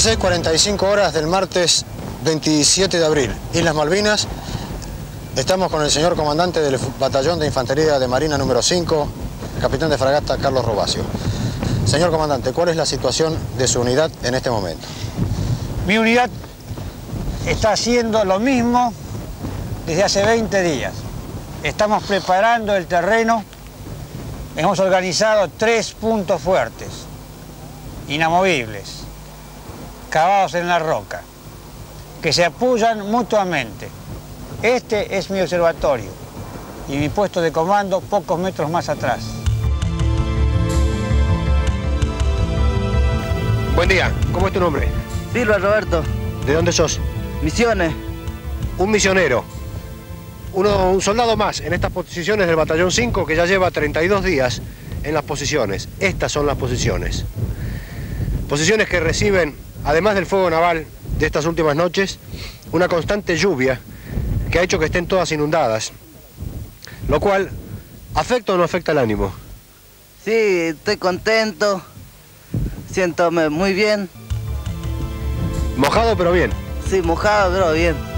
16:45 horas del martes 27 de abril, Islas Malvinas. Estamos con el señor comandante del Batallón de Infantería de Marina número 5, capitán de fragata Carlos Robacio. Señor comandante, ¿cuál es la situación de su unidad en este momento? Mi unidad está haciendo lo mismo desde hace 20 días. Estamos preparando el terreno. Hemos organizado 3 puntos fuertes, inamovibles, cavados en la roca, que se apoyan mutuamente. Este es mi observatorio y mi puesto de comando pocos metros más atrás. Buen día, ¿cómo es tu nombre? Silva Roberto. ¿De dónde sos? Misiones. Un misionero. Un soldado más en estas posiciones del Batallón 5 que ya lleva 32 días en las posiciones. Estas son las posiciones. Posiciones que reciben, además del fuego naval de estas últimas noches, una constante lluvia que ha hecho que estén todas inundadas, lo cual afecta o no afecta el ánimo. Sí, estoy contento, siento muy bien. Mojado pero bien. Sí, mojado pero bien.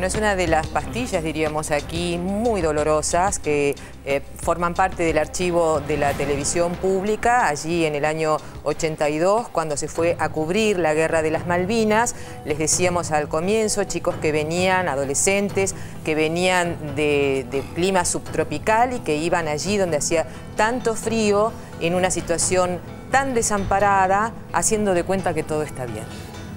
Es una de las pastillas, diríamos aquí, muy dolorosas que forman parte del archivo de la televisión pública. Allí en el año 82, cuando se fue a cubrir la Guerra de las Malvinas, les decíamos al comienzo, chicos que venían, adolescentes, que venían de clima subtropical y que iban allí donde hacía tanto frío, en una situación tan desamparada, haciendo de cuenta que todo está bien.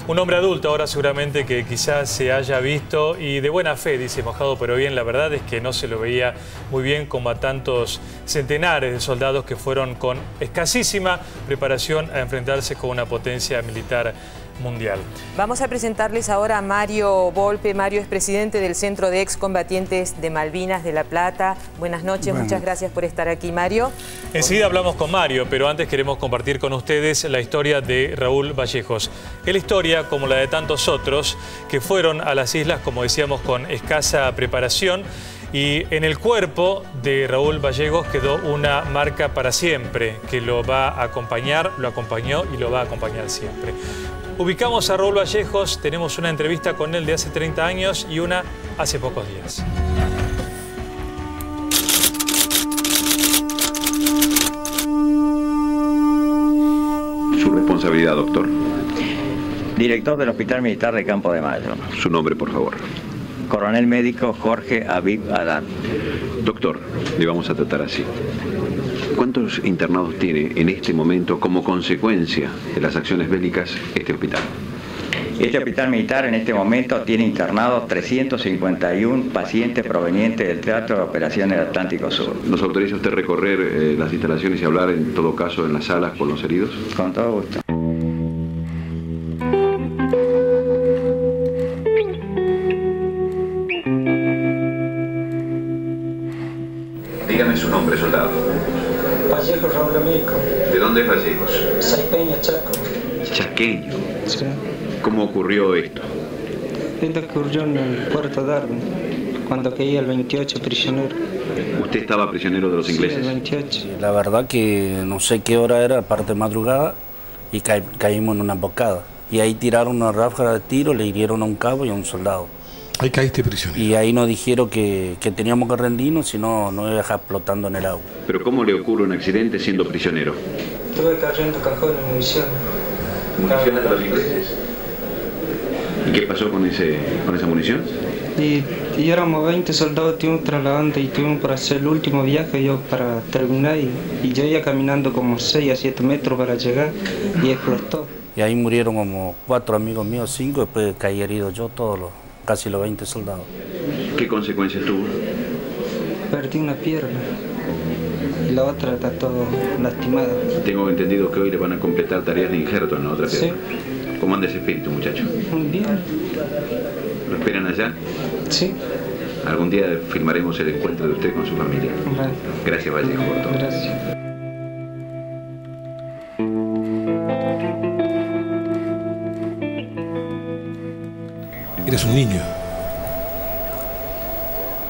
Un hombre adulto ahora seguramente que quizás se haya visto y de buena fe, dice mojado pero bien. La verdad es que no se lo veía muy bien como a tantos centenares de soldados que fueron con escasísima preparación a enfrentarse con una potencia militar mundial. Vamos a presentarles ahora a Mario Volpe. Mario es presidente del Centro de Excombatientes de Malvinas de La Plata. Buenas noches, muchas gracias por estar aquí, Mario. Enseguida hablamos con Mario, pero antes queremos compartir con ustedes la historia de Raúl Vallejos. Es la historia, como la de tantos otros, que fueron a las islas, como decíamos, con escasa preparación. Y en el cuerpo de Raúl Vallejos quedó una marca para siempre, que lo va a acompañar, lo acompañó y lo va a acompañar siempre. Ubicamos a Raúl Vallejos, tenemos una entrevista con él de hace 30 años y una hace pocos días. Su responsabilidad, doctor. Director del Hospital Militar de Campo de Mayo. Su nombre, por favor. Coronel médico Jorge Aviv Adán. Doctor, le vamos a tratar así. ¿Cuántos internados tiene en este momento como consecuencia de las acciones bélicas este hospital? Este hospital militar en este momento tiene internados 351 pacientes provenientes del Teatro de Operaciones del Atlántico Sur. ¿Nos autoriza usted recorrer las instalaciones y hablar en todo caso en las salas con los heridos? Con todo gusto. Dígame su nombre, soldado. Vallejos Raúl Amico. ¿De dónde es Vallejos? Saipeña, Chaco. Chaqueño. Sí. ¿Cómo ocurrió esto? Esto ocurrió en el puerto de Darwin, cuando caía el 28 prisionero. ¿Usted estaba prisionero de los ingleses? Sí, el 28. La verdad que no sé qué hora era, aparte de madrugada, y caímos en una emboscada. Y ahí tiraron una ráfaga de tiro, le hirieron a un cabo y a un soldado. Ahí caíste prisionero. Y ahí nos dijeron que teníamos que rendirnos, si no, nos iba a dejar flotando en el agua. ¿Pero cómo le ocurre un accidente siendo prisionero? Estuve cargando cajones de municiones. ¿Municiones de los ingleses? ¿Y qué pasó con esa munición? Y éramos 20 soldados, estuvimos trasladando y tuvimos para hacer el último viaje yo para terminar y yo iba caminando como 6 a 7 metros para llegar y explotó. Y ahí murieron como 4 amigos míos, 5, después caí herido yo, casi los 20 soldados. ¿Qué consecuencias tuvo? Perdí una pierna y la otra está todo lastimada. Tengo entendido que hoy le van a completar tareas de injerto en la otra pierna. Sí. ¿Cómo anda ese espíritu, muchacho? Muy bien. ¿Lo esperan allá? Sí. Algún día filmaremos el encuentro de usted con su familia. Vale. Gracias, Vallejo, por todo. Gracias. Eras un niño.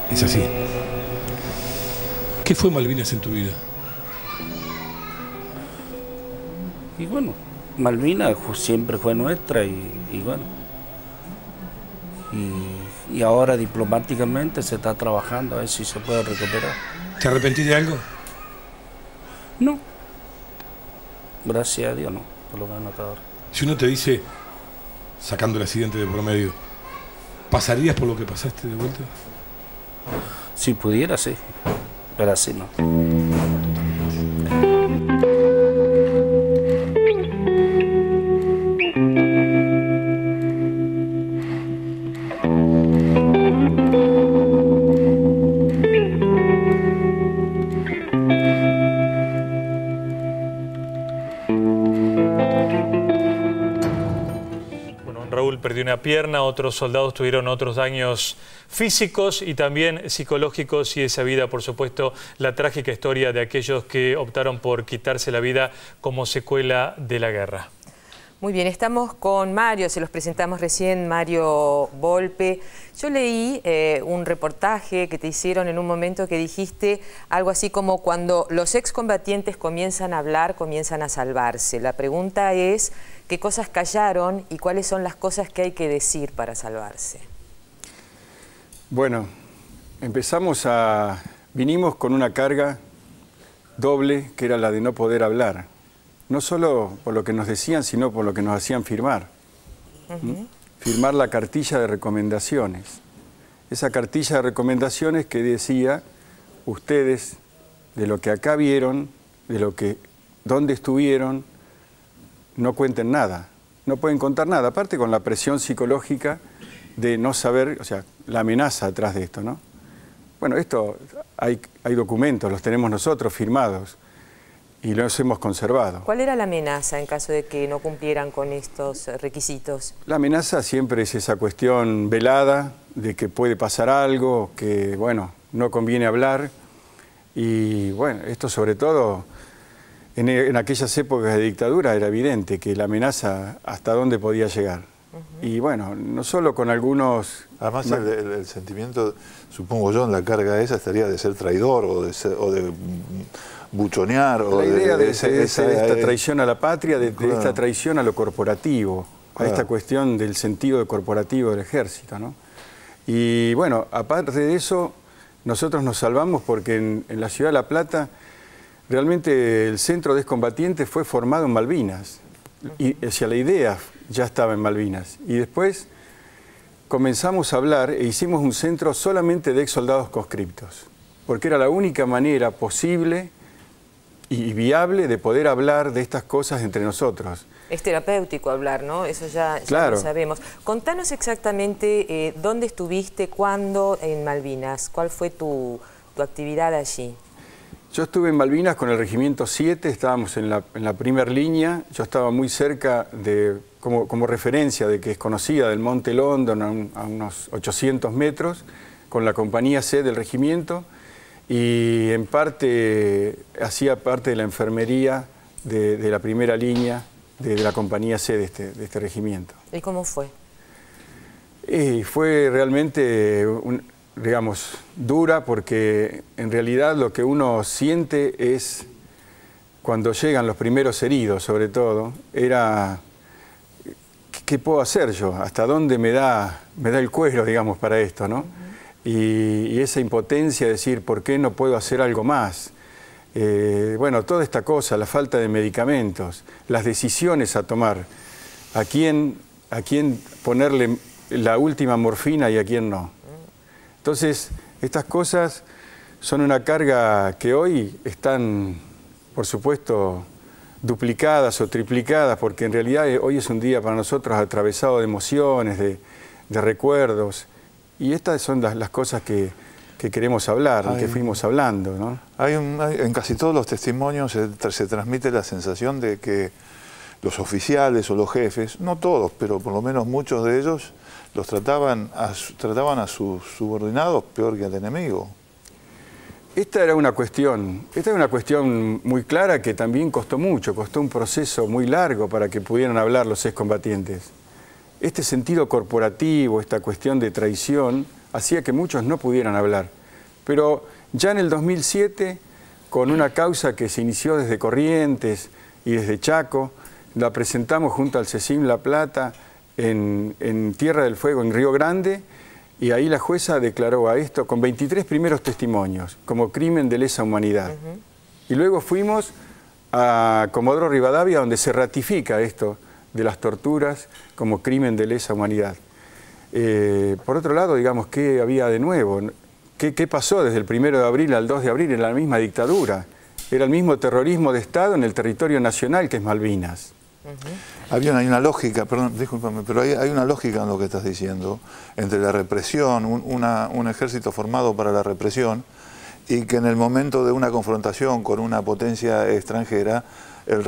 Es así. ¿Qué fue Malvinas en tu vida? Y bueno, Malvinas siempre fue nuestra y bueno. Y ahora diplomáticamente se está trabajando a ver si se puede recuperar. ¿Te arrepentís de algo? No. Gracias a Dios no, por lo menos hasta ahora. Si uno te dice, sacando el accidente de promedio, ¿pasarías por lo que pasaste de vuelta? Si pudiera, sí, pero así no. Raúl perdió una pierna, otros soldados tuvieron otros daños físicos y también psicológicos, y esa vida, por supuesto, la trágica historia de aquellos que optaron por quitarse la vida como secuela de la guerra. Muy bien, estamos con Mario, se los presentamos recién, Mario Volpe. Yo leí un reportaje que te hicieron en un momento que dijiste algo así como: cuando los excombatientes comienzan a hablar, comienzan a salvarse. La pregunta es, ¿qué cosas callaron y cuáles son las cosas que hay que decir para salvarse? Bueno, vinimos con una carga doble, que era la de no poder hablar. No solo por lo que nos decían, sino por lo que nos hacían firmar. Firmar la cartilla de recomendaciones. Esa cartilla de recomendaciones que decía, ustedes, de lo que acá vieron, dónde estuvieron, no cuenten nada. No pueden contar nada. Aparte con la presión psicológica de no saber, o sea, la amenaza atrás de esto, ¿no? Bueno, esto hay documentos, los tenemos nosotros firmados. Y los hemos conservado. ¿Cuál era la amenaza en caso de que no cumplieran con estos requisitos? La amenaza siempre es esa cuestión velada de que puede pasar algo, que, bueno, no conviene hablar. Y, bueno, esto sobre todo en aquellas épocas de dictadura era evidente que la amenaza hasta dónde podía llegar. Y, bueno, no solo con algunos... Además, el sentimiento, supongo yo, en la carga esa estaría de ser traidor o de buchonear. La idea de esta traición a la patria, de esta traición a lo corporativo, a esta cuestión del sentido corporativo del ejército, ¿no? Y bueno, aparte de eso, nosotros nos salvamos porque en la ciudad de La Plata realmente el centro de excombatientes fue formado en Malvinas. Y la idea ya estaba en Malvinas. Y después comenzamos a hablar e hicimos un centro solamente de ex soldados conscriptos, porque era la única manera posible y viable de poder hablar de estas cosas entre nosotros. Es terapéutico hablar, ¿no? Eso ya claro. Lo sabemos. Contanos exactamente dónde estuviste, cuándo en Malvinas, cuál fue tu actividad allí. Yo estuve en Malvinas con el Regimiento 7, estábamos en la primera línea, yo estaba muy cerca como referencia de que es conocida del Monte London a unos 800 metros, con la compañía C del regimiento, y en parte hacía parte de la enfermería de la primera línea de la compañía C de este regimiento. ¿Y cómo fue? Fue realmente, digamos, dura, porque en realidad lo que uno siente es, cuando llegan los primeros heridos sobre todo, era ¿qué puedo hacer yo? ¿Hasta dónde me da el cuero, digamos, para esto, ¿no? Y esa impotencia de decir, ¿por qué no puedo hacer algo más? Bueno, toda esta cosa, la falta de medicamentos, las decisiones a tomar, a quién ponerle la última morfina y a quién no. Entonces, estas cosas son una carga que hoy están, por supuesto, duplicadas o triplicadas, porque en realidad hoy es un día para nosotros atravesado de emociones, de recuerdos. Y estas son las cosas que queremos hablar, que fuimos hablando, ¿no? En casi todos los testimonios se transmite la sensación de que los oficiales o los jefes, no todos, pero por lo menos muchos de ellos, trataban a sus subordinados peor que al enemigo. Esta era una cuestión muy clara que también costó mucho, costó un proceso muy largo para que pudieran hablar los excombatientes. este sentido corporativo, esta cuestión de traición, hacía que muchos no pudieran hablar. Pero ya en el 2007, con una causa que se inició desde Corrientes y desde Chaco, la presentamos junto al CECIM La Plata en Tierra del Fuego, en Río Grande, y ahí la jueza declaró a esto con 23 primeros testimonios como crimen de lesa humanidad. Y luego fuimos a Comodoro Rivadavia, donde se ratifica esto de las torturas como crimen de lesa humanidad. Por otro lado, digamos, ¿qué había de nuevo? ¿Qué pasó desde el 1 de abril al 2 de abril? Era la misma dictadura, era el mismo terrorismo de Estado en el territorio nacional que es Malvinas. Hay una lógica, perdón, discúlpame, pero hay una lógica en lo que estás diciendo, entre la represión, un ejército formado para la represión, y que en el momento de una confrontación con una potencia extranjera, el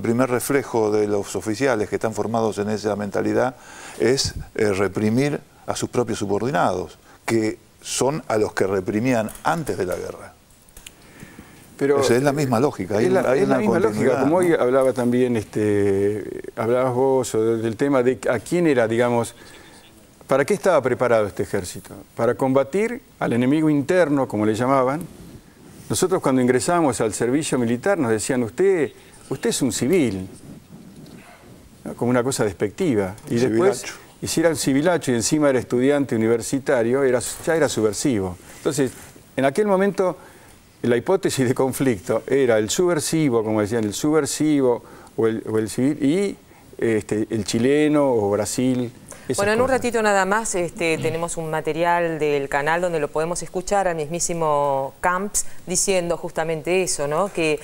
primer reflejo de los oficiales que están formados en esa mentalidad es reprimir a sus propios subordinados, que son a los que reprimían antes de la guerra. Pero esa es la misma lógica. Es la misma lógica, como hoy hablaba también, hablabas vos del tema de a quién era, digamos, ¿para qué estaba preparado este ejército? Para combatir al enemigo interno, como le llamaban. Nosotros cuando ingresábamos al servicio militar nos decían, usted es un civil, ¿no? Como una cosa despectiva. Y después, y si era un civilacho y encima era estudiante universitario, ya era subversivo. Entonces, en aquel momento, la hipótesis de conflicto era el subversivo, como decían, el subversivo o el civil, y el chileno o Brasil. Bueno, en un ratito nada más tenemos un material del canal donde lo podemos escuchar al mismísimo Camps diciendo justamente eso, ¿no? Que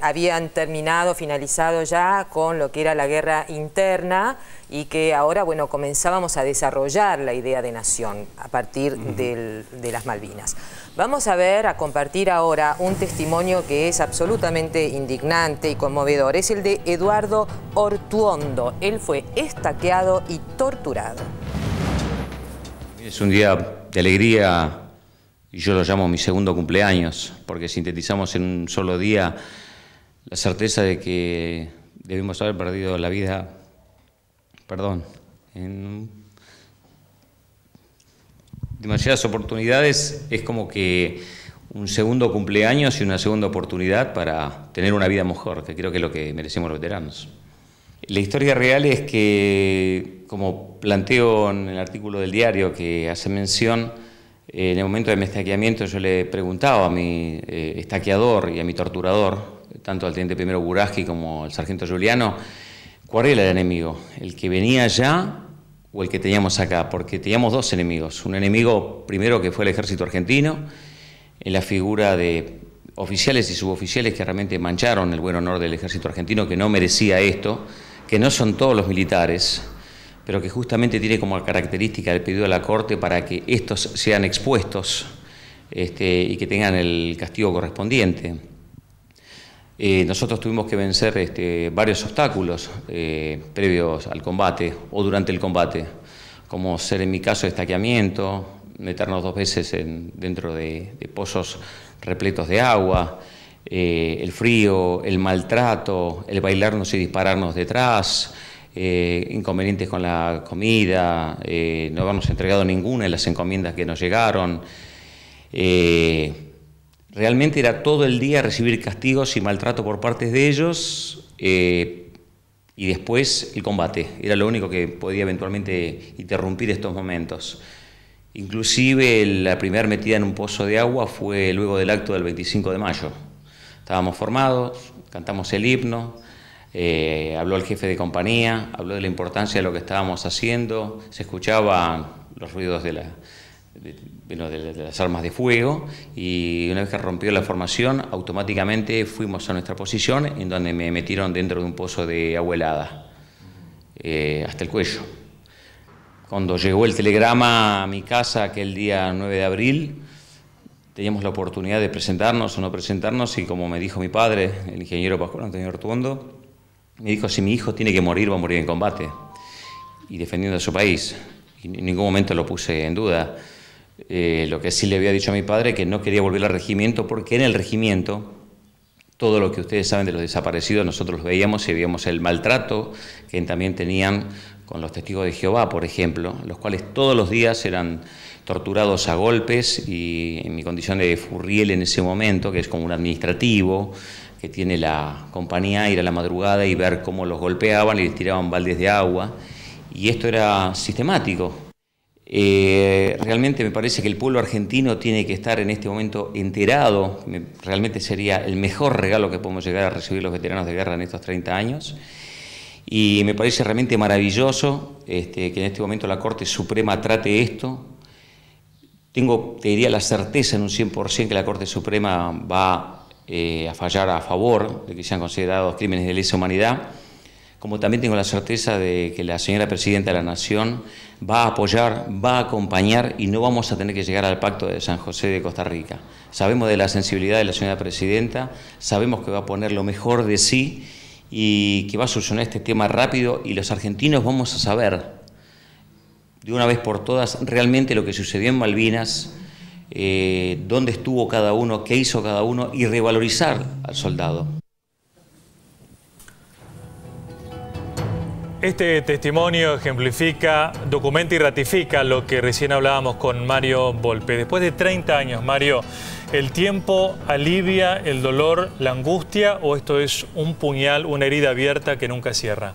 habían finalizado ya con lo que era la guerra interna y que ahora, bueno, comenzábamos a desarrollar la idea de nación a partir de las Malvinas. Vamos a compartir ahora un testimonio que es absolutamente indignante y conmovedor. Es el de Eduardo Ortuondo. Él fue estaqueado y torturado. Es un día de alegría y yo lo llamo mi segundo cumpleaños, porque sintetizamos en un solo día la certeza de que debimos haber perdido la vida, en demasiadas oportunidades. Es como que un segundo cumpleaños y una segunda oportunidad para tener una vida mejor, que creo que es lo que merecemos los veteranos. La historia real es que, como planteo en el artículo del diario que hace mención, en el momento de mi estaqueamiento yo le preguntaba a mi estaqueador y a mi torturador, tanto al teniente primero Buraski como al sargento Giuliano, cuál era el enemigo, el que venía allá o el que teníamos acá, porque teníamos dos enemigos. Un enemigo primero que fue el ejército argentino, en la figura de oficiales y suboficiales que realmente mancharon el buen honor del ejército argentino, que no merecía esto, que no son todos los militares, pero que justamente tiene como característica el pedido de la Corte para que estos sean expuestos y que tengan el castigo correspondiente. Nosotros tuvimos que vencer varios obstáculos previos al combate o durante el combate, como ser en mi caso estaqueamiento, meternos 2 veces dentro de pozos repletos de agua, el frío, el maltrato, el bailarnos y dispararnos detrás, inconvenientes con la comida, no habernos entregado ninguna de las encomiendas que nos llegaron. Realmente era todo el día recibir castigos y maltrato por parte de ellos y después el combate. Era lo único que podía eventualmente interrumpir estos momentos. Inclusive la primera metida en un pozo de agua fue luego del acto del 25 de mayo. Estábamos formados, cantamos el himno, habló el jefe de compañía, habló de la importancia de lo que estábamos haciendo, se escuchaban los ruidos de las armas de fuego y una vez que rompió la formación automáticamente fuimos a nuestra posición en donde me metieron dentro de un pozo de agua helada hasta el cuello. Cuando llegó el telegrama a mi casa aquel día 9 de abril teníamos la oportunidad de presentarnos o no presentarnos y como me dijo mi padre, el ingeniero Pascual Antonio Ortuondo, me dijo si mi hijo tiene que morir va a morir en combate y defendiendo a su país y en ningún momento lo puse en duda. Lo que sí le había dicho a mi padre que no quería volver al regimiento porque en el regimiento todo lo que ustedes saben de los desaparecidos, nosotros los veíamos y veíamos el maltrato que también tenían con los testigos de Jehová, por ejemplo, los cuales todos los días eran torturados a golpes, y en mi condición de furriel en ese momento, que es como un administrativo, que tiene la compañía, ir a la madrugada y ver cómo los golpeaban y les tiraban baldes de agua, y esto era sistemático. Realmente me parece que el pueblo argentino tiene que estar en este momento enterado, realmente sería el mejor regalo que podemos llegar a recibir los veteranos de guerra en estos 30 años, y me parece realmente maravilloso que en este momento la Corte Suprema trate esto. Tengo, te diría, la certeza en un 100% que la Corte Suprema va a fallar a favor de que sean considerados crímenes de lesa humanidad, como también tengo la certeza de que la señora Presidenta de la Nación va a apoyar, va a acompañar, y no vamos a tener que llegar al Pacto de San José de Costa Rica. Sabemos de la sensibilidad de la señora Presidenta, sabemos que va a poner lo mejor de sí y que va a solucionar este tema rápido, y los argentinos vamos a saber de una vez por todas realmente lo que sucedió en Malvinas, dónde estuvo cada uno, qué hizo cada uno, y revalorizar al soldado. Este testimonio ejemplifica, documenta y ratifica lo que recién hablábamos con Mario Volpe. Después de 30 años, Mario, ¿el tiempo alivia el dolor, la angustia, o esto es un puñal, una herida abierta que nunca cierra?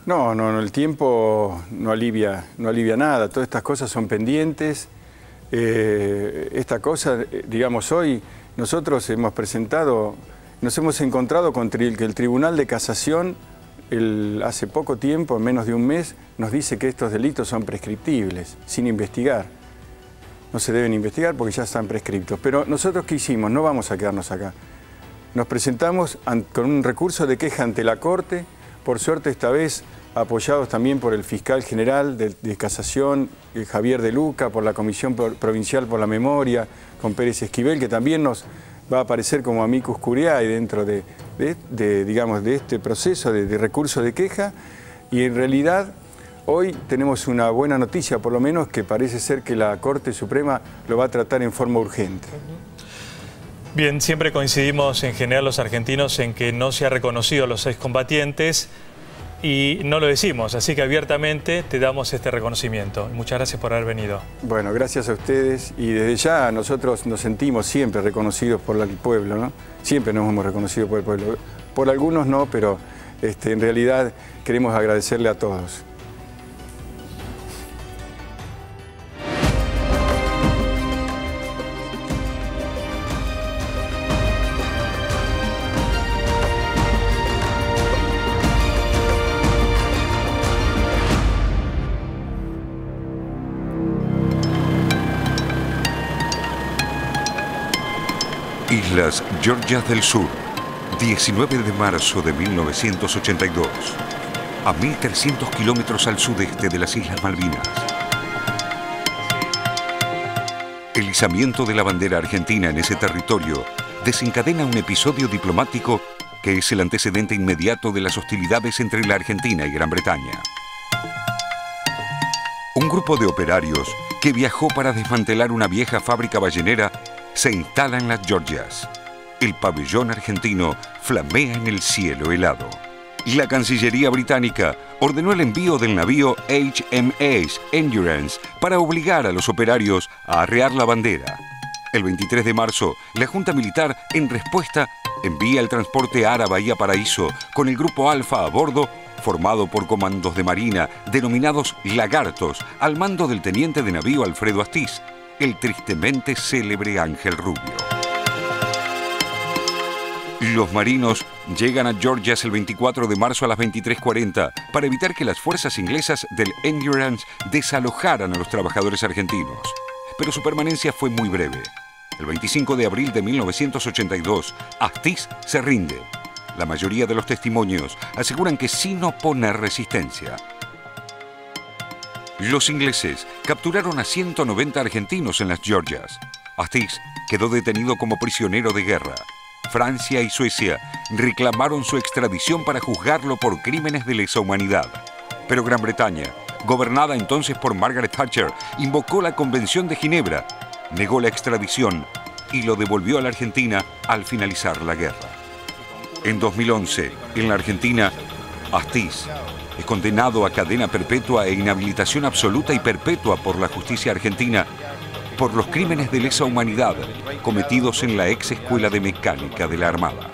No, el tiempo no alivia nada. Todas estas cosas son pendientes. Esta cosa, digamos, hoy nosotros hemos presentado, nos hemos encontrado con que el Tribunal de Casación hace poco tiempo, en menos de un mes, nos dice que estos delitos son prescriptibles, sin investigar. No se deben investigar porque ya están prescriptos. Pero nosotros, ¿qué hicimos? No vamos a quedarnos acá. Nos presentamos con un recurso de queja ante la Corte, por suerte esta vez apoyados también por el fiscal general de Casación, Javier De Luca, por la Comisión Provincial por la Memoria, con Pérez Esquivel, que también nos va a aparecer como amicus curiae dentro digamos, de este proceso de recurso de queja. Y en realidad hoy tenemos una buena noticia, por lo menos, que parece ser que la Corte Suprema lo va a tratar en forma urgente. Bien, siempre coincidimos en general los argentinos en que no se ha reconocido a los excombatientes y no lo decimos, así que abiertamente te damos este reconocimiento. Muchas gracias por haber venido. Bueno, gracias a ustedes, y desde ya nosotros nos sentimos siempre reconocidos por el pueblo, ¿no? Siempre nos hemos reconocido por el pueblo. Por algunos no, pero en realidad queremos agradecerle a todos. Islas Georgias del Sur, 19 de marzo de 1982, a 1.300 kilómetros al sudeste de las Islas Malvinas. El izamiento de la bandera argentina en ese territorio desencadena un episodio diplomático que es el antecedente inmediato de las hostilidades entre la Argentina y Gran Bretaña. Un grupo de operarios que viajó para desmantelar una vieja fábrica ballenera se instala en las Georgias. El pabellón argentino flamea en el cielo helado. La Cancillería británica ordenó el envío del navío HMS Endurance para obligar a los operarios a arriar la bandera. El 23 de marzo, la Junta Militar, en respuesta, envía el transporte ARA Bahía Paraíso con el Grupo Alfa a bordo, formado por comandos de marina denominados Lagartos, al mando del teniente de navío Alfredo Astiz, el tristemente célebre Ángel Rubio. Los marinos llegan a Georgias el 24 de marzo a las 23:40 para evitar que las fuerzas inglesas del Endurance desalojaran a los trabajadores argentinos. Pero su permanencia fue muy breve. El 25 de abril de 1982, Astiz se rinde. La mayoría de los testimonios aseguran que sin oponer resistencia. Los ingleses capturaron a 190 argentinos en las Georgias. Astiz quedó detenido como prisionero de guerra. Francia y Suecia reclamaron su extradición para juzgarlo por crímenes de lesa humanidad. Pero Gran Bretaña, gobernada entonces por Margaret Thatcher, invocó la Convención de Ginebra, negó la extradición y lo devolvió a la Argentina al finalizar la guerra. En 2011, en la Argentina, Astiz es condenado a cadena perpetua e inhabilitación absoluta y perpetua por la justicia argentina por los crímenes de lesa humanidad cometidos en la ex Escuela de Mecánica de la Armada.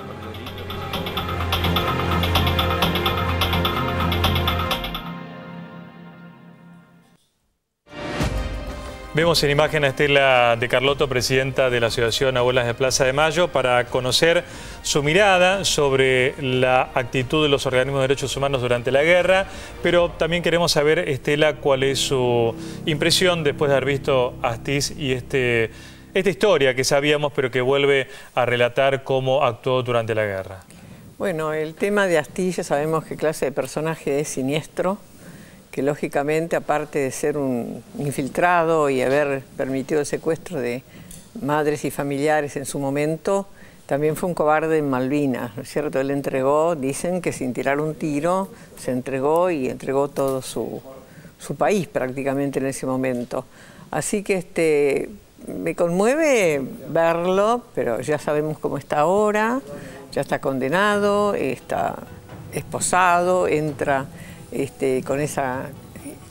Vemos en imagen a Estela de Carlotto, presidenta de la Asociación Abuelas de Plaza de Mayo, para conocer su mirada sobre la actitud de los organismos de derechos humanos durante la guerra, pero también queremos saber, Estela, cuál es su impresión después de haber visto Astiz y esta historia que sabíamos, pero que vuelve a relatar cómo actuó durante la guerra. Bueno, el tema de Astiz, ya sabemos qué clase de personaje es, siniestro, que lógicamente, aparte de ser un infiltrado y haber permitido el secuestro de madres y familiares en su momento, también fue un cobarde en Malvinas, ¿no es cierto? Él entregó, dicen que sin tirar un tiro, se entregó y entregó todo su país prácticamente en ese momento. Así que me conmueve verlo, pero ya sabemos cómo está ahora, ya está condenado, está esposado, entra con esa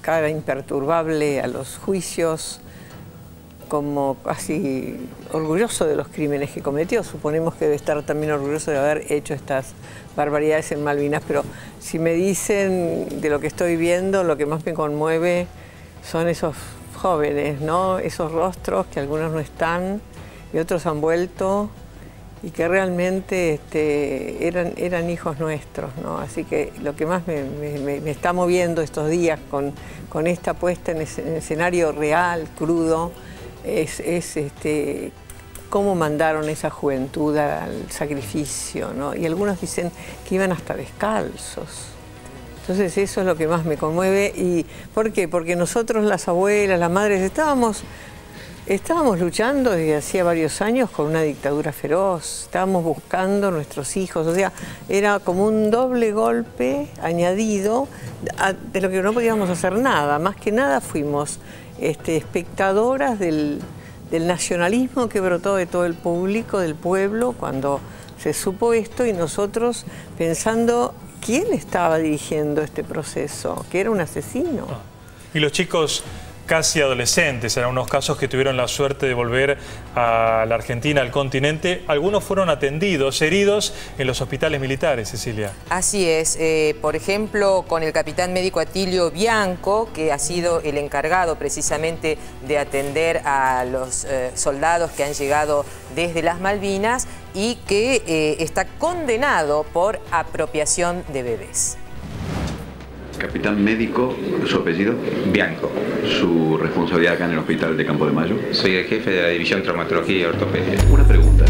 cara imperturbable a los juicios, como casi orgulloso de los crímenes que cometió. Suponemos que debe estar también orgulloso de haber hecho estas barbaridades en Malvinas, pero si me dicen de lo que estoy viendo, lo que más me conmueve son esos jóvenes, ¿no? Esos rostros que algunos no están y otros han vuelto, y que realmente eran hijos nuestros, ¿no? Así que lo que más me está moviendo estos días con esta puesta en escenario real, crudo, es cómo mandaron esa juventud al sacrificio, ¿no? Y algunos dicen que iban hasta descalzos. Entonces eso es lo que más me conmueve. ¿Y por qué? Porque nosotros, las abuelas, las madres, estábamos luchando desde hacía varios años con una dictadura feroz, estábamos buscando nuestros hijos, o sea, era como un doble golpe añadido de lo que no podíamos hacer nada. Más que nada fuimos espectadoras del nacionalismo que brotó de todo el público, del pueblo, cuando se supo esto, y nosotros pensando quién estaba dirigiendo este proceso, que era un asesino. Y los chicos casi adolescentes, en algunos casos que tuvieron la suerte de volver a la Argentina, al continente, algunos fueron atendidos, heridos en los hospitales militares, Cecilia. Así es, por ejemplo, con el capitán médico Atilio Bianco, que ha sido el encargado precisamente de atender a los soldados que han llegado desde las Malvinas y que está condenado por apropiación de bebés. Capitán médico, ¿su apellido? Bianco. ¿Su responsabilidad acá en el hospital de Campo de Mayo? Soy el jefe de la división traumatología y ortopedia. Una pregunta.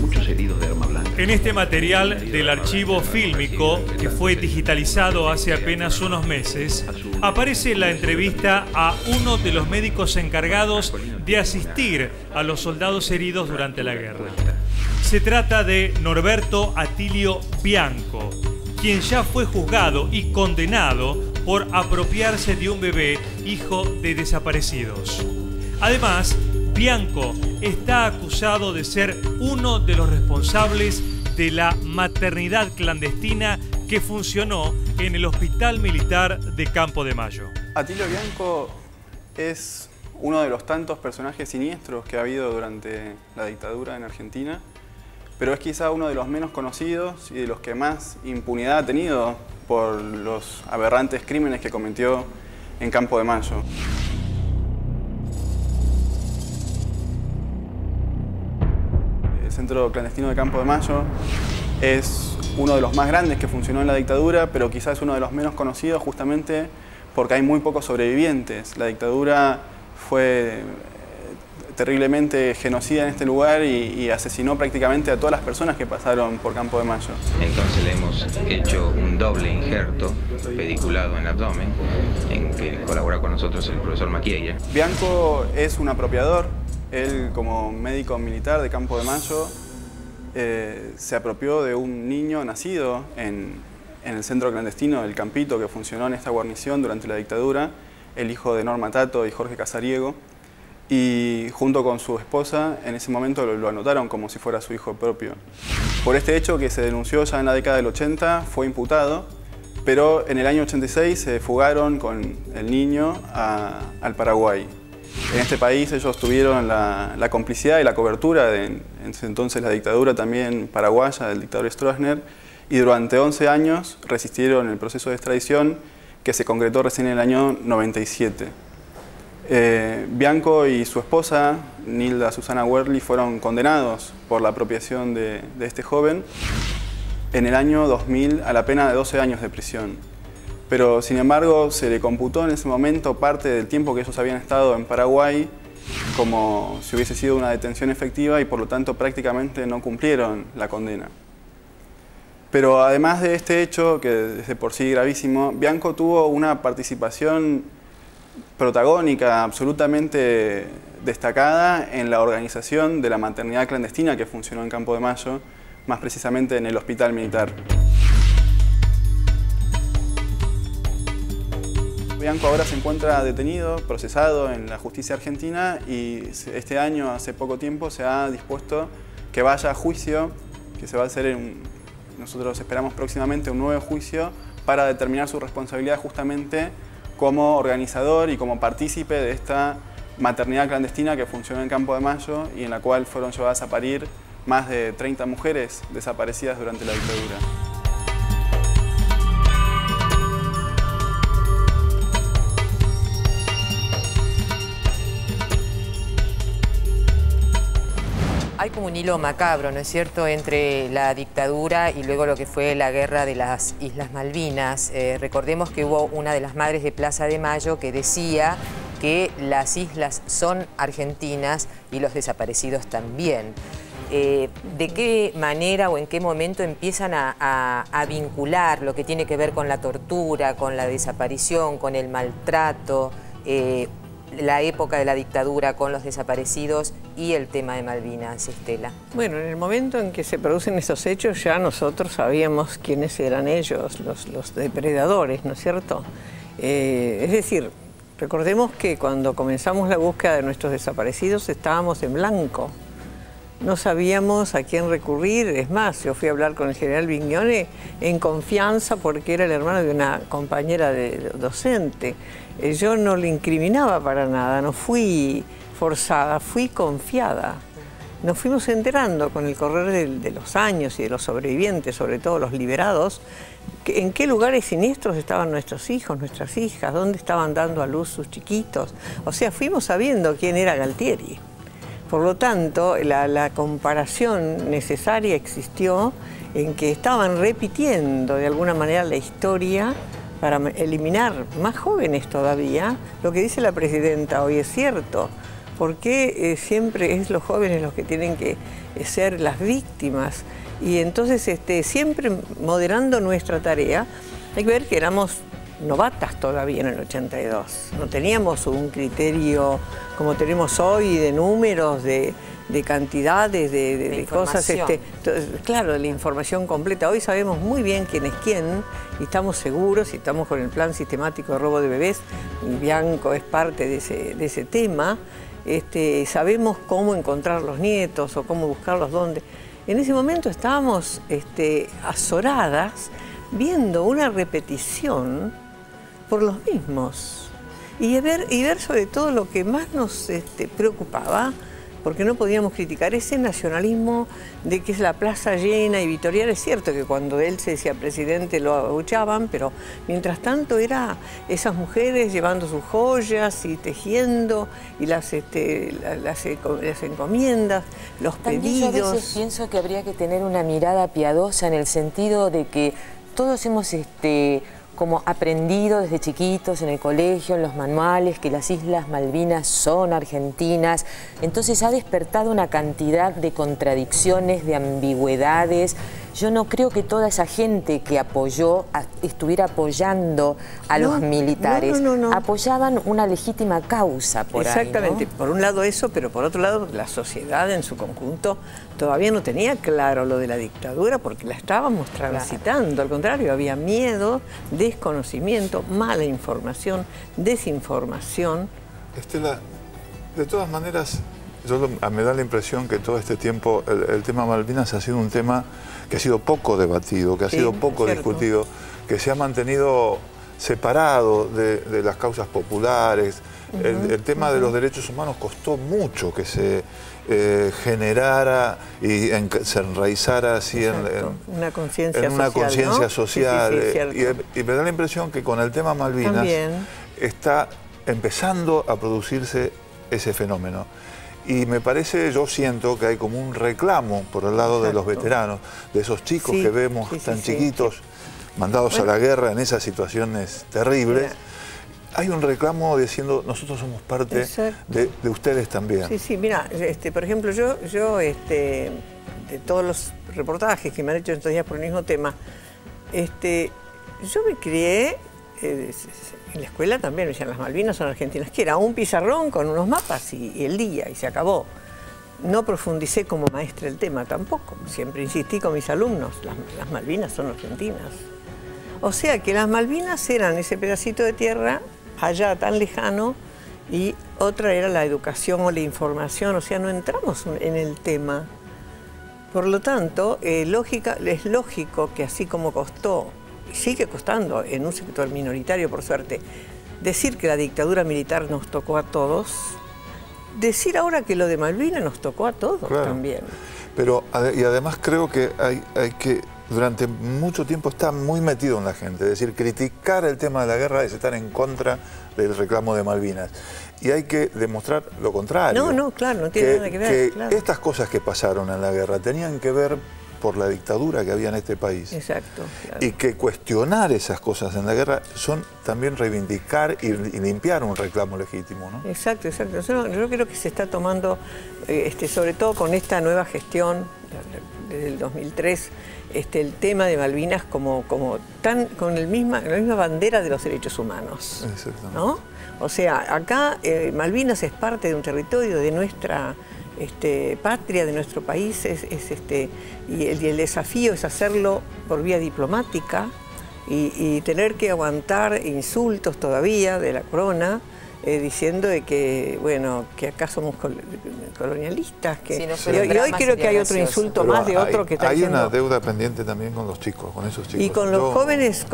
Muchos heridos de arma blanca. En este material del archivo fílmico, que fue digitalizado hace apenas unos meses, aparece la entrevista a uno de los médicos encargados de asistir a los soldados heridos durante la guerra. Se trata de Norberto Atilio Bianco, quien ya fue juzgado y condenado por apropiarse de un bebé hijo de desaparecidos. Además, Bianco está acusado de ser uno de los responsables de la maternidad clandestina que funcionó en el Hospital Militar de Campo de Mayo. Atilio Bianco es uno de los tantos personajes siniestros que ha habido durante la dictadura en Argentina, pero es quizá uno de los menos conocidos y de los que más impunidad ha tenido por los aberrantes crímenes que cometió en Campo de Mayo. El Centro Clandestino de Campo de Mayo es uno de los más grandes que funcionó en la dictadura, pero quizás es uno de los menos conocidos justamente porque hay muy pocos sobrevivientes. La dictadura fue terriblemente genocida en este lugar y asesinó prácticamente a todas las personas que pasaron por Campo de Mayo. Entonces le hemos hecho un doble injerto pediculado en el abdomen, en que colabora con nosotros el profesor Maquieira. Bianco es un apropiador. Él, como médico militar de Campo de Mayo, se apropió de un niño nacido en el centro clandestino del Campito, que funcionó en esta guarnición durante la dictadura, el hijo de Norma Tato y Jorge Casariego. y junto con su esposa en ese momento lo anotaron como si fuera su hijo propio. Por este hecho, que se denunció ya en la década del 80, fue imputado, pero en el año 86 se fugaron con el niño al Paraguay. En este país ellos tuvieron la complicidad y la cobertura de en ese entonces la dictadura también paraguaya del dictador Stroessner, y durante 11 años resistieron el proceso de extradición que se concretó recién en el año 97. Bianco y su esposa, Nilda Susana Werli, fueron condenados por la apropiación de este joven en el año 2000 a la pena de 12 años de prisión. Pero, sin embargo, se le computó en ese momento parte del tiempo que ellos habían estado en Paraguay como si hubiese sido una detención efectiva y, por lo tanto, prácticamente no cumplieron la condena. Pero, además de este hecho, que es de por sí gravísimo, Bianco tuvo una participación protagónica, absolutamente destacada en la organización de la maternidad clandestina que funcionó en Campo de Mayo, más precisamente en el Hospital Militar. Bianco ahora se encuentra detenido, procesado en la justicia argentina, y este año, hace poco tiempo, se ha dispuesto que vaya a juicio, que se va a hacer nosotros esperamos próximamente un nuevo juicio para determinar su responsabilidad justamente como organizador y como partícipe de esta maternidad clandestina que funcionó en Campo de Mayo y en la cual fueron llevadas a parir más de 30 mujeres desaparecidas durante la dictadura. Hay como un hilo macabro, ¿no es cierto?, entre la dictadura y luego lo que fue la guerra de las Islas Malvinas. Recordemos que hubo una de las madres de Plaza de Mayo que decía que las islas son argentinas y los desaparecidos también. ¿De qué manera o en qué momento empiezan a vincular lo que tiene que ver con la tortura, con la desaparición, con el maltrato, la época de la dictadura con los desaparecidos y el tema de Malvinas, Estela? Bueno, en el momento en que se producen esos hechos ya nosotros sabíamos quiénes eran ellos, los depredadores, ¿no es cierto? Es decir, recordemos que cuando comenzamos la búsqueda de nuestros desaparecidos estábamos en blanco. No sabíamos a quién recurrir. Es más, yo fui a hablar con el general Vignone en confianza porque era el hermano de una compañera docente. Yo no le incriminaba para nada, no fui forzada, fui confiada. Nos fuimos enterando con el correr de los años y de los sobrevivientes, sobre todo los liberados, en qué lugares siniestros estaban nuestros hijos, nuestras hijas, dónde estaban dando a luz sus chiquitos. O sea, fuimos sabiendo quién era Galtieri. Por lo tanto, la comparación necesaria existió en que estaban repitiendo de alguna manera la historia para eliminar más jóvenes todavía. Lo que dice la presidenta hoy es cierto. ¿Por qué siempre es los jóvenes los que tienen que ser las víctimas? Y entonces siempre moderando nuestra tarea, hay que ver que éramos novatas todavía en el 82. No teníamos un criterio como tenemos hoy de números, de cantidades, de cosas. Claro, de la información completa. Hoy sabemos muy bien quién es quién y estamos seguros y estamos con el plan sistemático de robo de bebés. Y Bianco es parte de ese tema. Sabemos cómo encontrar los nietos o cómo buscarlos dónde. En ese momento estábamos azoradas viendo una repetición por los mismos y ver sobre todo lo que más nos preocupaba, porque no podíamos criticar ese nacionalismo de que es la plaza llena y vitorial. Es cierto que cuando él se decía presidente lo abuchaban, pero mientras tanto era esas mujeres llevando sus joyas y tejiendo y las encomiendas, los pedidos. Yo a veces pienso que habría que tener una mirada piadosa en el sentido de que todos hemos como aprendido desde chiquitos en el colegio, en los manuales, que las Islas Malvinas son argentinas. Entonces ha despertado una cantidad de contradicciones, de ambigüedades. Yo no creo que toda esa gente que apoyó estuviera apoyando a los militares. No. Apoyaban una legítima causa por ahí, ¿no? Exactamente. Por un lado eso, pero por otro lado la sociedad en su conjunto todavía no tenía claro lo de la dictadura porque la estábamos transitando. Claro. Al contrario, había miedo, desconocimiento, mala información, desinformación. Estela, De todas maneras, me da la impresión que todo este tiempo el tema Malvinas ha sido un tema que ha sido poco debatido, que ha sido poco discutido, que se ha mantenido separado de las causas populares. El tema de los derechos humanos costó mucho que se generara y se enraizara así en una conciencia social. Sí, y me da la impresión que con el tema Malvinas está empezando a producirse ese fenómeno. Y me parece, yo siento que hay como un reclamo por el lado de los veteranos, de esos chicos que vemos tan chiquitos, mandados a la guerra en esas situaciones terribles. Hay un reclamo diciendo, nosotros somos parte de ustedes también. Sí, mira, por ejemplo, yo de todos los reportajes que me han hecho estos días por el mismo tema, yo me crié, en la escuela también me decían, las Malvinas son argentinas, que era un pizarrón con unos mapas y el día, y se acabó. No profundicé como maestra el tema tampoco, siempre insistí con mis alumnos, las Malvinas son argentinas. O sea que las Malvinas eran ese pedacito de tierra allá tan lejano, y otra era la educación o la información, o sea, no entramos en el tema. Por lo tanto, es lógico que así como costó, y sigue costando en un sector minoritario, por suerte, decir que la dictadura militar nos tocó a todos, decir ahora que lo de Malvinas nos tocó a todos también. Pero, y además creo que hay que, durante mucho tiempo está muy metido en la gente, es decir, criticar el tema de la guerra es estar en contra del reclamo de Malvinas. Y hay que demostrar lo contrario. No, claro, no tiene nada que ver. Que estas cosas que pasaron en la guerra tenían que ver por la dictadura que había en este país. Exacto. Claro. Y que cuestionar esas cosas en la guerra son también reivindicar y limpiar un reclamo legítimo, ¿no? Exacto. Yo creo que se está tomando, sobre todo con esta nueva gestión desde el 2003, el tema de Malvinas como con la misma bandera de los derechos humanos, ¿no? O sea, acá Malvinas es parte de un territorio de nuestra patria, de nuestro país, y el desafío es hacerlo por vía diplomática y tener que aguantar insultos todavía de la corona, diciendo de que, bueno, que acá somos colonialistas. Y hoy creo que hay otro insulto más de otro que está diciendo... Hay una deuda pendiente también con los chicos, con esos chicos. Y con los jóvenes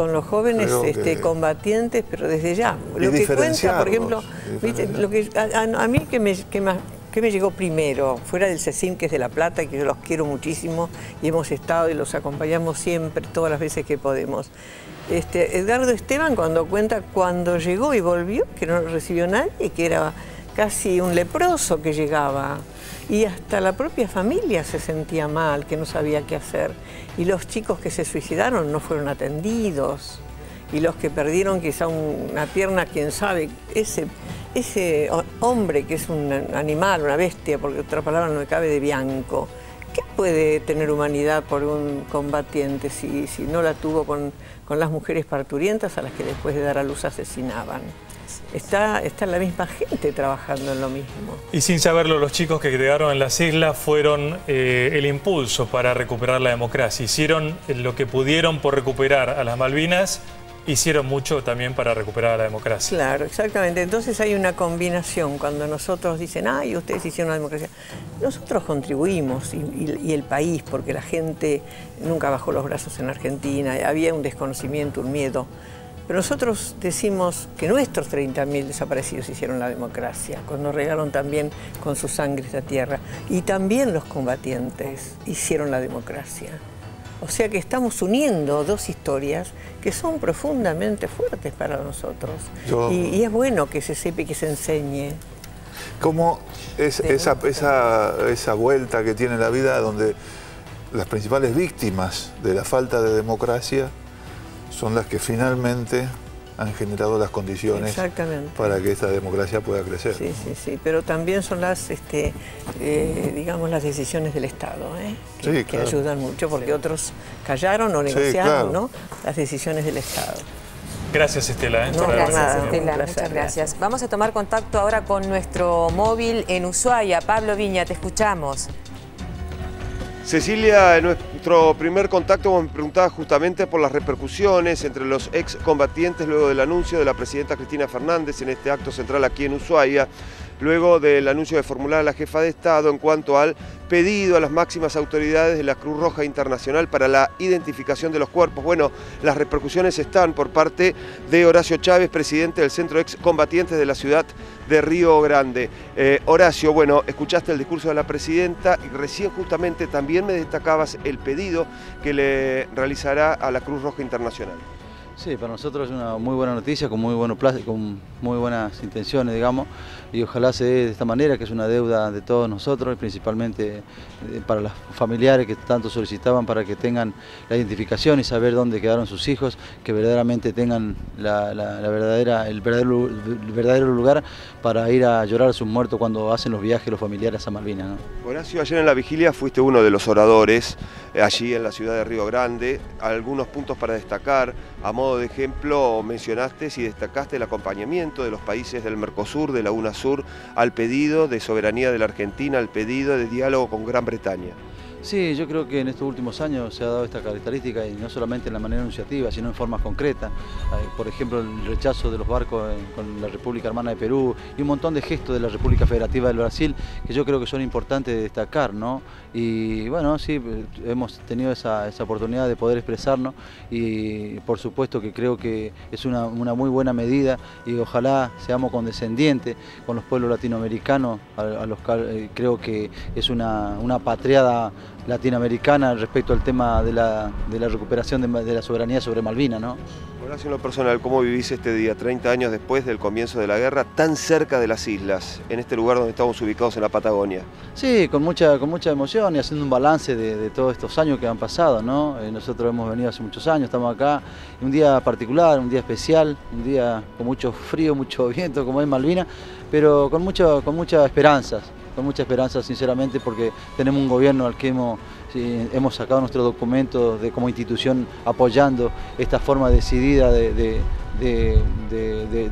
combatientes, pero desde ya. Lo que cuenta, por ejemplo, ¿viste? A mí que me llegó primero, fuera del CECIM, que es de La Plata, que yo los quiero muchísimo, y hemos estado y los acompañamos siempre, todas las veces que podemos. Edgardo Esteban, cuando llegó y volvió, que no lo recibió nadie, que era casi un leproso que llegaba, y hasta la propia familia se sentía mal, que no sabía qué hacer, y los chicos que se suicidaron no fueron atendidos, y los que perdieron quizá una pierna, quién sabe, ese hombre que es un animal, una bestia, porque otra palabra no me cabe, de Bianco. ¿Qué puede tener humanidad por un combatiente si no la tuvo con las mujeres parturientas a las que después de dar a luz asesinaban? Está la misma gente trabajando en lo mismo. Y sin saberlo, los chicos que quedaron en las islas fueron el impulso para recuperar la democracia. Hicieron lo que pudieron por recuperar a las Malvinas, hicieron mucho también para recuperar a la democracia. Claro, exactamente. Entonces hay una combinación. Cuando nosotros dicen, ay, ustedes hicieron la democracia, nosotros contribuimos y el país, porque la gente nunca bajó los brazos en Argentina, había un desconocimiento, un miedo. Pero nosotros decimos que nuestros 30.000 desaparecidos hicieron la democracia, cuando regaron también con su sangre esta tierra. Y también los combatientes hicieron la democracia. O sea que estamos uniendo dos historias que son profundamente fuertes para nosotros. Y es bueno que se sepa y que se enseñe. ¿Cómo es esa vuelta que tiene la vida donde las principales víctimas de la falta de democracia son las que finalmente han generado las condiciones para que esta democracia pueda crecer? Sí, pero también son digamos, las decisiones del Estado, que ayudan mucho, porque otros callaron o negociaron, ¿no? Las decisiones del Estado. Gracias, Estela. Gracias, Estela. Muchas gracias. Vamos a tomar contacto ahora con nuestro móvil en Ushuaia. Pablo Viña, te escuchamos. Cecilia, en nuestro primer contacto me preguntaba justamente por las repercusiones entre los excombatientes luego del anuncio de la presidenta Cristina Fernández en este acto central aquí en Ushuaia, luego del anuncio de formular a la jefa de Estado en cuanto al pedido a las máximas autoridades de la Cruz Roja Internacional para la identificación de los cuerpos. Bueno, las repercusiones están por parte de Horacio Chávez, presidente del Centro de Excombatientes de la ciudad de Río Grande. Horacio, bueno, escuchaste el discurso de la presidenta y recién justamente también me destacabas el pedido que le realizará a la Cruz Roja Internacional. Sí, para nosotros es una muy buena noticia, con muy buenas intenciones, digamos, y ojalá se dé de esta manera, que es una deuda de todos nosotros, y principalmente para los familiares que tanto solicitaban para que tengan la identificación y saber dónde quedaron sus hijos, que verdaderamente tengan el verdadero lugar para ir a llorar a sus muertos cuando hacen los viajes los familiares a Malvinas, ¿no? Horacio, ayer en la vigilia fuiste uno de los oradores allí en la ciudad de Río Grande. Algunos puntos para destacar. A modo de ejemplo, mencionaste y destacaste el acompañamiento de los países del Mercosur, de la UNASUR, al pedido de soberanía de la Argentina, al pedido de diálogo con Gran Bretaña. Sí, yo creo que en estos últimos años se ha dado esta característica, y no solamente en la manera enunciativa, sino en formas concretas. Por ejemplo, el rechazo de los barcos con la República Hermana de Perú y un montón de gestos de la República Federativa del Brasil que yo creo que son importantes de destacar, ¿no? Y bueno, sí, hemos tenido esa oportunidad de poder expresarnos, y por supuesto que creo que es una muy buena medida, y ojalá seamos condescendientes con los pueblos latinoamericanos, a los que creo que es una patriada latinoamericana respecto al tema de la recuperación de la soberanía sobre Malvinas, ¿no? Horacio, en lo personal, ¿cómo vivís este día, 30 años después del comienzo de la guerra, tan cerca de las islas, en este lugar donde estamos ubicados en la Patagonia? Sí, con mucha emoción y haciendo un balance de todos estos años que han pasado, ¿no? Nosotros hemos venido hace muchos años, estamos acá, un día particular, un día especial, un día con mucho frío, mucho viento, como es Malvinas, pero con muchas esperanzas. Con mucha esperanza, sinceramente, porque tenemos un gobierno al que hemos sacado nuestros documentos como institución apoyando esta forma decidida de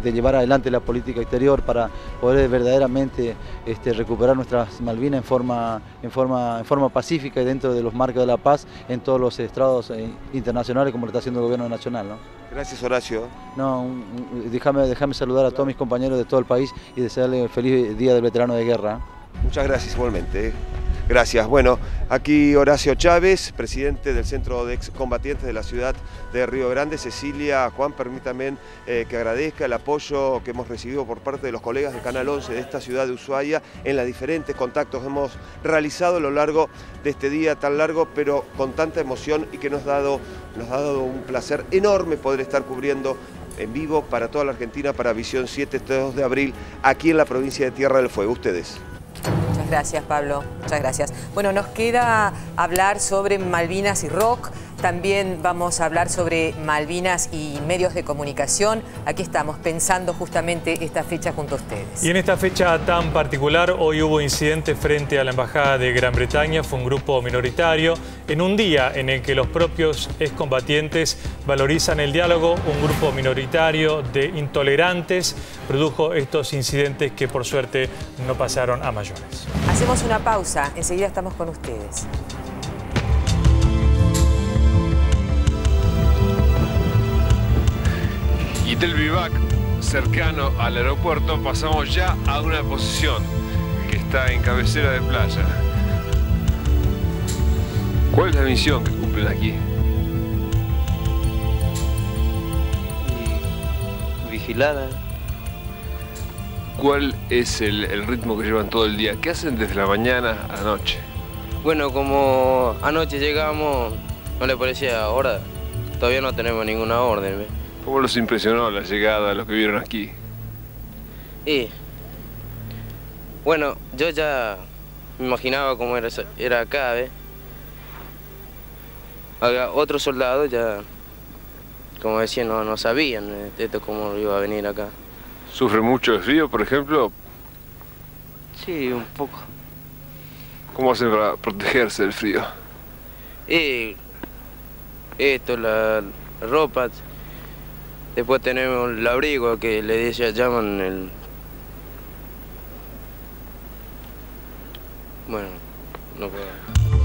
llevar adelante la política exterior para poder verdaderamente recuperar nuestras Malvinas en forma pacífica y dentro de los marcos de la paz en todos los estrados internacionales, como lo está haciendo el gobierno nacional, ¿no? Gracias, Horacio. No, déjame saludar a todos mis compañeros de todo el país y desearles feliz Día del Veterano de Guerra. Muchas gracias igualmente. Gracias. Bueno, aquí Horacio Chávez, presidente del Centro de Excombatientes de la ciudad de Río Grande. Cecilia, Juan, permítanme que agradezca el apoyo que hemos recibido por parte de los colegas de Canal 11 de esta ciudad de Ushuaia en los diferentes contactos que hemos realizado a lo largo de este día tan largo, pero con tanta emoción, y que nos ha dado un placer enorme poder estar cubriendo en vivo para toda la Argentina, para Visión 7, este 2 de abril, aquí en la provincia de Tierra del Fuego. Ustedes. Muchas gracias, Pablo. Muchas gracias. Bueno, nos queda hablar sobre Malvinas y rock. También vamos a hablar sobre Malvinas y medios de comunicación. Aquí estamos pensando justamente esta fecha junto a ustedes. Y en esta fecha tan particular, hoy hubo incidentes frente a la Embajada de Gran Bretaña. Fue un grupo minoritario. En un día en el que los propios excombatientes valorizan el diálogo, un grupo minoritario de intolerantes produjo estos incidentes que por suerte no pasaron a mayores. Hacemos una pausa. Enseguida estamos con ustedes. Y del vivac cercano al aeropuerto pasamos ya a una posición que está en cabecera de playa. ¿Cuál es la misión que cumplen aquí? Vigilada. ¿Cuál es el ritmo que llevan todo el día? ¿Qué hacen desde la mañana a la noche? Bueno, como anoche llegamos, no le parecía hora, todavía no tenemos ninguna orden, ¿ves? ¿Cómo los impresionó la llegada de los que vieron aquí? Y bueno, yo ya me imaginaba cómo era acá, ¿ves? Otros soldados ya, como decían, no sabían esto cómo iba a venir acá. ¿Sufre mucho de frío, por ejemplo? Sí, un poco. ¿Cómo hacen para protegerse del frío? La ropa. Después tenemos el abrigo que le llaman el... Bueno, no puedo...